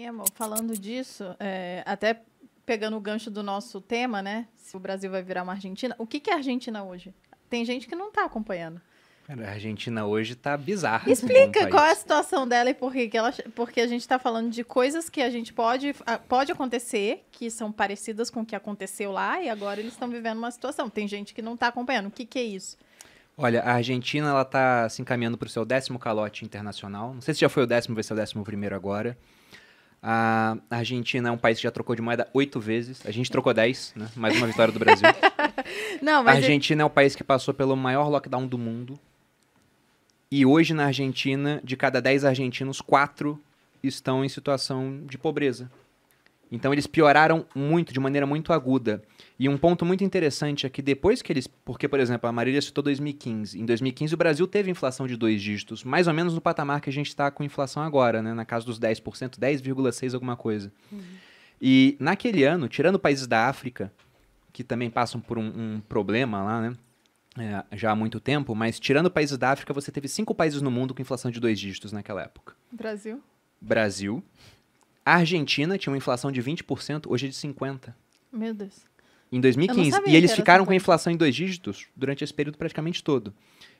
Hein, amor, falando disso, até pegando o gancho do nosso tema, né? Se o Brasil vai virar uma Argentina. O que que é a Argentina hoje? Tem gente que não está acompanhando. Cara, a Argentina hoje tá bizarra. Explica qual é a situação dela e porque a gente está falando de coisas que a gente pode acontecer, que são parecidas com o que aconteceu lá, e agora eles estão vivendo uma situação. Tem gente que não está acompanhando. O que que é isso? Olha, a Argentina, ela tá se encaminhando para o seu 10º calote internacional. Não sei se já foi o 10º, vai ser o 11º agora. A Argentina é um país que já trocou de moeda 8 vezes. A gente trocou 10, né? Mais uma vitória do Brasil. Não, mas a Argentina é o país que passou pelo maior lockdown do mundo. E hoje na Argentina, de cada 10 argentinos, 4 estão em situação de pobreza. Então eles pioraram muito, de maneira muito aguda. E um ponto muito interessante é que depois que eles... Porque, por exemplo, a Marília citou 2015. Em 2015 o Brasil teve inflação de 2 dígitos, mais ou menos no patamar que a gente está com inflação agora, né? Na casa dos 10%, 10,6% alguma coisa. E naquele ano, tirando países da África, que também passam por um problema lá, né? Já há muito tempo, mas tirando países da África, você teve 5 países no mundo com inflação de 2 dígitos naquela época. Brasil. A Argentina tinha uma inflação de 20%, hoje é de 50%. Meu Deus. Em 2015. E eles ficaram com a inflação em 2 dígitos durante esse período praticamente todo.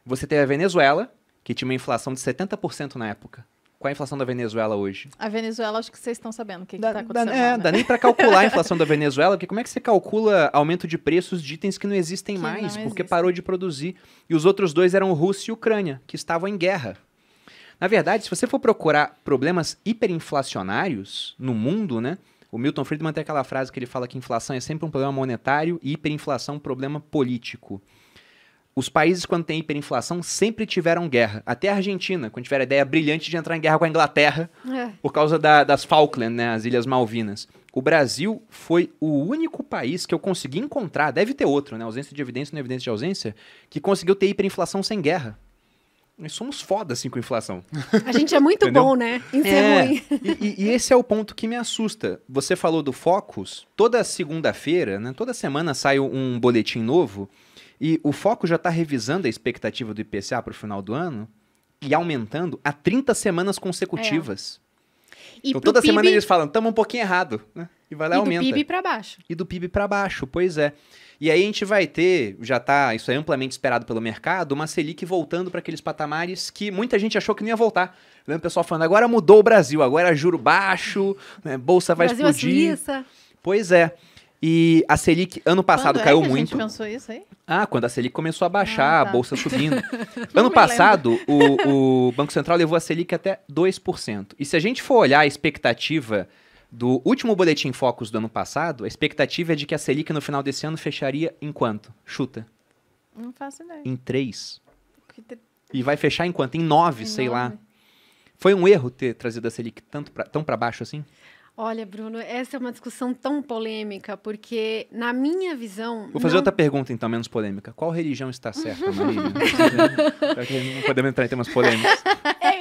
Você teve a Venezuela, que tinha uma inflação de 70% na época. Qual é a inflação da Venezuela hoje? A Venezuela, acho que vocês estão sabendo o que está acontecendo lá, né? Dá nem para calcular a inflação da Venezuela, porque como é que você calcula aumento de preços de itens que não existem mais, porque parou de produzir. E os outros dois eram Rússia e Ucrânia, que estavam em guerra. Na verdade, se você for procurar problemas hiperinflacionários no mundo, né? O Milton Friedman tem aquela frase que ele fala que inflação é sempre um problema monetário e hiperinflação um problema político. Os países, quando tem hiperinflação, sempre tiveram guerra. Até a Argentina, quando tiver a ideia brilhante de entrar em guerra com a Inglaterra, por causa das Falkland, né, as Ilhas Malvinas. O Brasil foi o único país que eu consegui encontrar, deve ter outro, né, ausência de evidência não é evidência de ausência, que conseguiu ter hiperinflação sem guerra. Nós somos foda, assim, com inflação. A gente é muito bom, né? Em ser ruim. E esse é o ponto que me assusta. Você falou do Focus. Toda segunda-feira, né, toda semana sai um boletim novo. E o Focus já está revisando a expectativa do IPCA para o final do ano e aumentando há 30 semanas consecutivas. Então toda semana eles falam, estamos um pouquinho errado. Né? E vai lá e aumenta. E do PIB para baixo. E do PIB para baixo, pois é. E aí a gente vai ter, isso é amplamente esperado pelo mercado, uma Selic voltando para aqueles patamares que muita gente achou que não ia voltar. Lembra o pessoal falando, agora mudou o Brasil, agora é juro baixo, né, bolsa vai Brasil explodir. É Suíça. Pois é. E a Selic, ano passado, caiu muito. Quando a gente pensou isso aí? Quando a Selic começou a baixar, a bolsa subindo. Ano passado, o Banco Central levou a Selic até 2%. E se a gente for olhar a expectativa do último boletim Focus do ano passado, a expectativa é de que a Selic no final desse ano fecharia em quanto? Chuta. Não faço ideia. Em 3. E vai fechar em quanto? Em 9, sei lá. Foi um erro ter trazido a Selic tão para baixo assim? Olha, Bruno, essa é uma discussão tão polêmica, porque, na minha visão... Vou fazer outra pergunta, então, menos polêmica. Qual religião está certa, Marília? Não podemos entrar em temas polêmicos.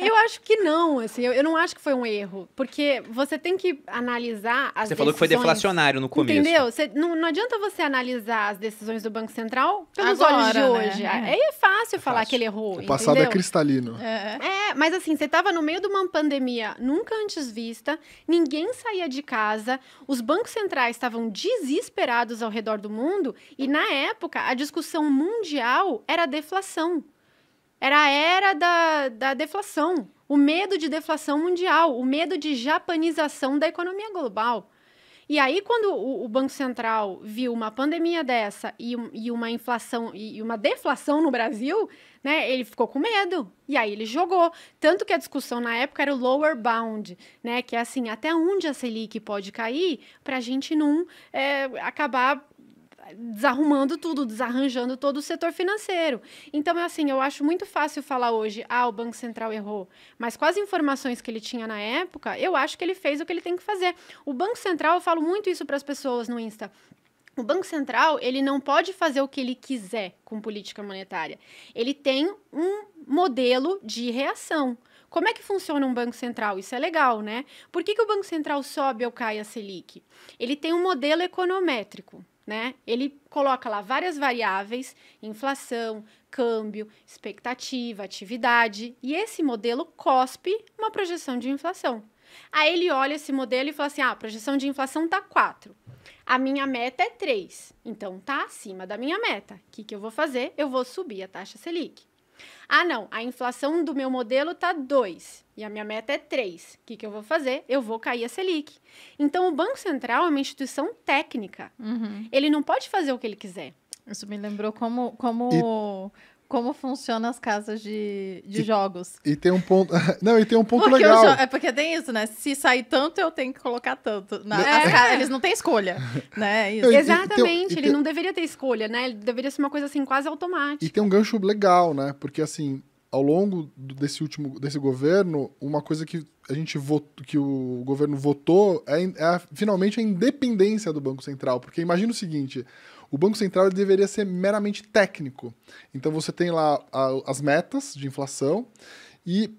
Eu acho que não, assim, eu não acho que foi um erro, porque você tem que analisar as decisões... Você falou que foi deflacionário no começo. Entendeu? Não adianta você analisar as decisões do Banco Central pelos olhos de hoje. Aí é fácil falar que ele errou, O passado é cristalino. Mas assim, você estava no meio de uma pandemia nunca antes vista, ninguém saía de casa, os bancos centrais estavam desesperados ao redor do mundo e, na época, a discussão mundial era a deflação. Era a era da deflação, o medo de deflação mundial, o medo de japanização da economia global. E aí, quando o Banco Central viu uma pandemia dessa e uma inflação e uma deflação no Brasil, né, ele ficou com medo. E aí ele jogou. Tanto que a discussão na época era o lower bound, né, que é assim, até onde a Selic pode cair para a gente não acabar desarrumando tudo, desarranjando todo o setor financeiro. Então, eu acho muito fácil falar hoje, o Banco Central errou. Mas com as informações que ele tinha na época, eu acho que ele fez o que ele tem que fazer. O Banco Central, eu falo muito isso para as pessoas no Insta, o Banco Central, ele não pode fazer o que ele quiser com política monetária. Ele tem um modelo de reação. Como é que funciona um Banco Central? Isso é legal, né? Por que o Banco Central sobe ou cai a Selic? Ele tem um modelo econométrico. Né? Ele coloca lá várias variáveis, inflação, câmbio, expectativa, atividade, e esse modelo cospe uma projeção de inflação. Aí ele olha esse modelo e fala assim, a projeção de inflação tá 4. A minha meta é 3. Então, tá acima da minha meta. O que eu vou fazer? Eu vou subir a taxa Selic. Ah, não, a inflação do meu modelo tá 2 e a minha meta é 3. O que eu vou fazer? Eu vou cair a Selic. Então, o Banco Central é uma instituição técnica. Ele não pode fazer o que ele quiser. Isso me lembrou como funcionam as casas de jogos. E tem um ponto... Não, e tem um ponto Porque legal. é porque tem isso, né? Se sair tanto, eu tenho que colocar tanto. Eles não têm escolha, né? Isso. Exatamente, ele não deveria ter escolha, né? Ele deveria ser uma coisa assim, quase automática. E tem um gancho legal, né? Porque, assim, ao longo desse governo, uma coisa que a gente votou, que o governo votou finalmente a independência do Banco Central. Porque imagina o seguinte... O Banco Central ele deveria ser meramente técnico. Então, você tem lá as metas de inflação e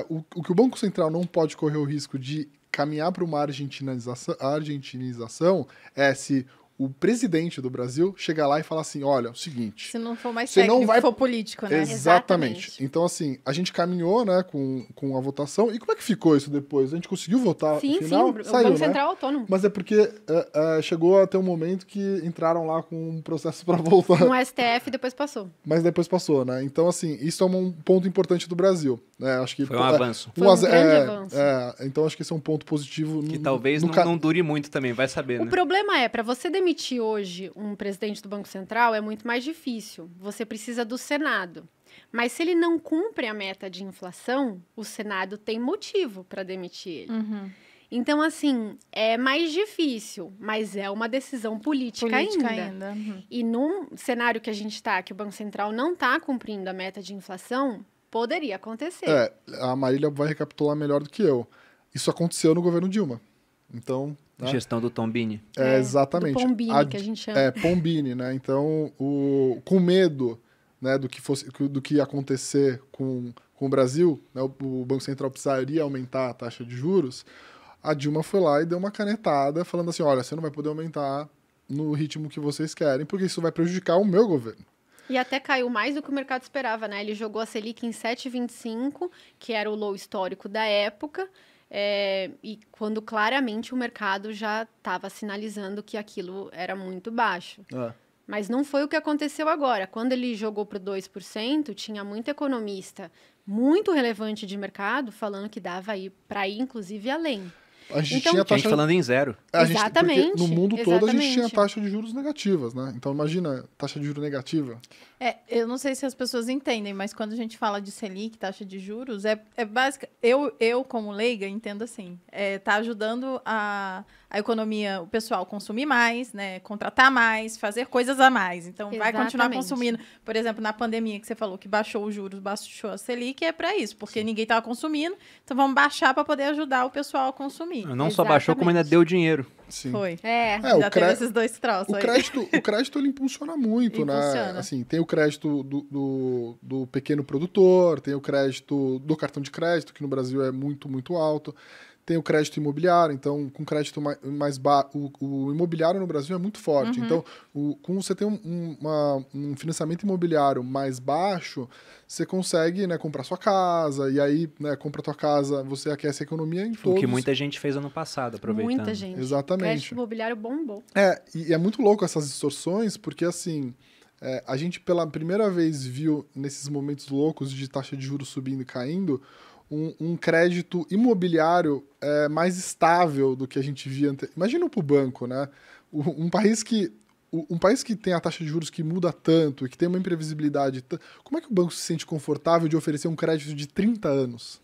o que o Banco Central não pode correr o risco de caminhar para uma argentinização é se o presidente do Brasil chegar lá e falar assim, olha, é o seguinte... Se não for mais técnico, for político, né? Exatamente. Então, assim, a gente caminhou, né, com a votação. E como é que ficou isso depois? A gente conseguiu votar sim, no final? Sim, saiu, o Banco né? Central é autônomo. Mas é porque chegou a ter um momento que entraram lá com um processo para voltar. No STF e depois passou. Mas depois passou, né? Então, assim, isso é um ponto importante do Brasil. Né? Acho que foi um avanço. Foi um grande avanço. Então, acho que esse é um ponto positivo. Que talvez não dure muito também, vai saber, né? O problema é, para você demitir hoje um presidente do Banco Central, é muito mais difícil. Você precisa do Senado. Mas se ele não cumpre a meta de inflação, o Senado tem motivo para demitir ele. Então, assim, é mais difícil, mas é uma decisão política ainda. E num cenário que a gente está, que o Banco Central não está cumprindo a meta de inflação, poderia acontecer. A Marília vai recapitular melhor do que eu. Isso aconteceu no governo Dilma. Então... Né? Gestão do Tombini. Exatamente. Do Pombini, que a gente chama. Pombini, né? Então, com medo, né, do que ia acontecer com o Brasil, né, o Banco Central precisaria aumentar a taxa de juros, a Dilma foi lá e deu uma canetada falando assim, olha, você não vai poder aumentar no ritmo que vocês querem, porque isso vai prejudicar o meu governo. E até caiu mais do que o mercado esperava, né? Ele jogou a Selic em 7,25, que era o low histórico da época, e quando claramente o mercado já estava sinalizando que aquilo era muito baixo. Mas não foi o que aconteceu agora. Quando ele jogou para o 2%, tinha muito economista muito relevante de mercado falando que dava para ir, inclusive, além. A gente tinha taxa... falando em zero. Exatamente. No mundo todo a gente tinha taxa de juros negativas, né? Então imagina, taxa de juros negativa. Eu não sei se as pessoas entendem, mas quando a gente fala de Selic, taxa de juros, é básica. Eu, como leiga, entendo assim. Tá ajudando a economia, o pessoal consumir mais, né? Contratar mais, fazer coisas a mais. Então, vai continuar consumindo. Por exemplo, na pandemia que você falou que baixou os juros, baixou a Selic, é para isso, porque ninguém estava consumindo. Então, vamos baixar para poder ajudar o pessoal a consumir. Não só baixou, como ainda deu dinheiro. Sim. Foi. Já teve esses dois troços aí. O crédito, ele impulsiona muito, né? Assim, tem o crédito do pequeno produtor, tem o crédito do cartão de crédito, que no Brasil é muito, muito alto. Tem o crédito imobiliário, então, com crédito mais baixo, o imobiliário no Brasil é muito forte. Então, como você tem um financiamento imobiliário mais baixo, você consegue, né, comprar sua casa, e aí, né, compra tua casa, você aquece a economia em todos. O que muita gente fez ano passado, aproveitando. Muita gente. Exatamente. O crédito imobiliário bombou. E é muito louco essas distorções, porque, assim, a gente pela primeira vez viu, nesses momentos loucos de taxa de juros subindo e caindo, um crédito imobiliário mais estável do que a gente via antes. Imagina para o banco, né? Um país que tem a taxa de juros que muda tanto e que tem uma imprevisibilidade... Como é que o banco se sente confortável de oferecer um crédito de 30 anos?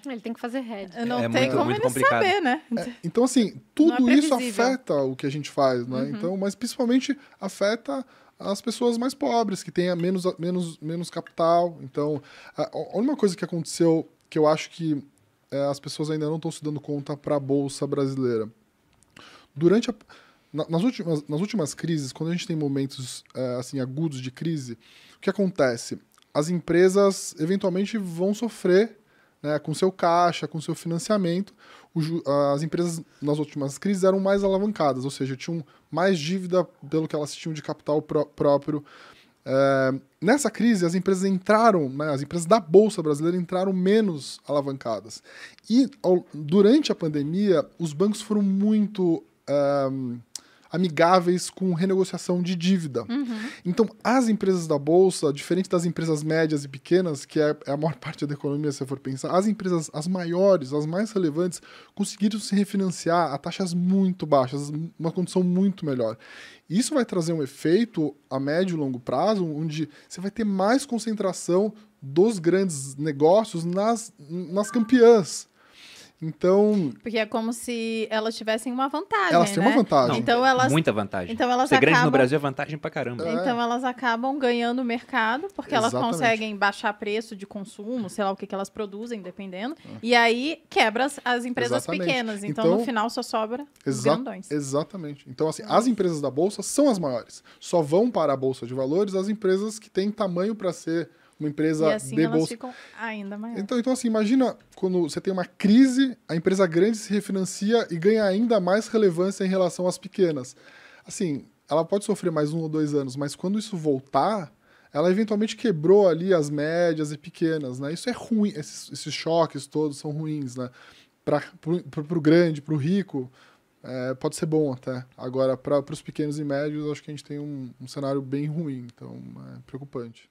Ele tem que fazer hedge. Não tem como ele saber, né? Então, assim, tudo isso afeta o que a gente faz, né? Então, mas principalmente afeta as pessoas mais pobres, que têm menos capital. Então, a única coisa que aconteceu, que eu acho que as pessoas ainda não estão se dando conta para a Bolsa brasileira. Nas últimas crises, quando a gente tem momentos assim, agudos de crise, o que acontece? As empresas eventualmente vão sofrer, né, com seu caixa, com seu financiamento. As empresas nas últimas crises eram mais alavancadas, ou seja, tinham mais dívida pelo que elas tinham de capital próprio. Nessa crise, as empresas entraram, né, as empresas da Bolsa Brasileira entraram menos alavancadas. E durante a pandemia, os bancos foram muito amigáveis com renegociação de dívida. Então, as empresas da Bolsa, diferente das empresas médias e pequenas, que é a maior parte da economia, se você for pensar, as empresas, as maiores, as mais relevantes, conseguiram se refinanciar a taxas muito baixas, uma condição muito melhor. Isso vai trazer um efeito a médio e longo prazo, onde você vai ter mais concentração dos grandes negócios nas campeãs. Então... Porque é como se elas tivessem uma vantagem, elas têm uma vantagem. Não, então elas, muita vantagem. Então elas Ser grande acabam... no Brasil é vantagem pra caramba. Então elas acabam ganhando o mercado, porque elas conseguem baixar preço de consumo, sei lá o que elas produzem, dependendo. E aí quebra as empresas pequenas. Então, no final, só sobra os grandões. Exatamente. Então, assim, as empresas da Bolsa são as maiores. Só vão para a Bolsa de Valores as empresas que têm tamanho para ser uma empresa e assim de elas bolsa. Ficam ainda maiores. Então, assim, imagina quando você tem uma crise, a empresa grande se refinancia e ganha ainda mais relevância em relação às pequenas. Assim, ela pode sofrer mais 1 ou 2 anos, mas quando isso voltar, ela eventualmente quebrou ali as médias e pequenas, né? Isso é ruim, esses choques todos são ruins, né? Para o grande, para o rico, pode ser bom até. Agora, para os pequenos e médios, acho que a gente tem um cenário bem ruim, então é preocupante.